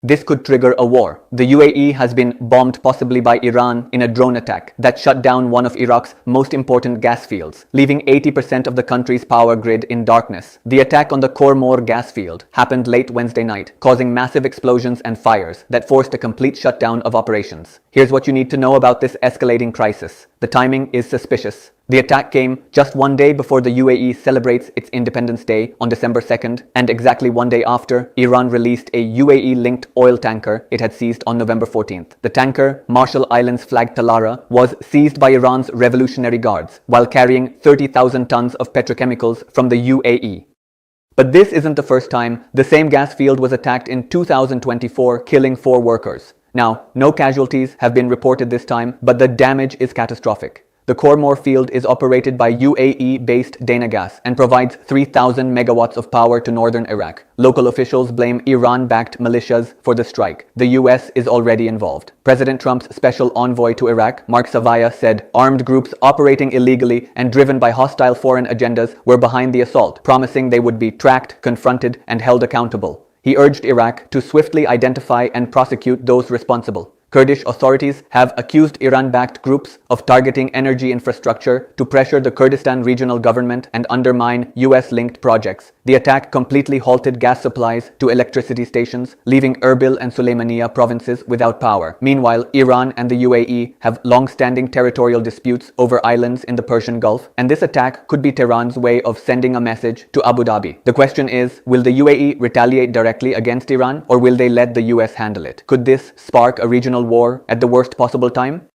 This could trigger a war. The UAE has been bombed possibly by Iran in a drone attack that shut down one of Iraq's most important gas fields, leaving 80% of the country's power grid in darkness. The attack on the Khor Mor gas field happened late Wednesday night, causing massive explosions and fires that forced a complete shutdown of operations. Here's what you need to know about this escalating crisis. The timing is suspicious. The attack came just one day before the UAE celebrates its Independence Day on December 2nd, and exactly one day after, Iran released a UAE-linked oil tanker it had seized on November 14th. The tanker, Marshall Islands flagged Talara, was seized by Iran's Revolutionary Guards while carrying 30,000 tons of petrochemicals from the UAE. But this isn't the first time. The same gas field was attacked in 2024, killing 4 workers. Now, no casualties have been reported this time, but the damage is catastrophic. The Khor Mor field is operated by UAE-based Dana Gas and provides 3,000 megawatts of power to northern Iraq. Local officials blame Iran-backed militias for the strike. The US is already involved. President Trump's special envoy to Iraq, Mark Savaya, said armed groups operating illegally and driven by hostile foreign agendas were behind the assault, promising they would be tracked, confronted, and held accountable. He urged Iraq to swiftly identify and prosecute those responsible. Kurdish authorities have accused Iran-backed groups of targeting energy infrastructure to pressure the Kurdistan regional government and undermine US-linked projects. The attack completely halted gas supplies to electricity stations, leaving Erbil and Sulaymaniyah provinces without power. Meanwhile, Iran and the UAE have long-standing territorial disputes over islands in the Persian Gulf, and this attack could be Tehran's way of sending a message to Abu Dhabi. The question is, will the UAE retaliate directly against Iran, or will they let the US handle it? Could this spark a regional war at the worst possible time?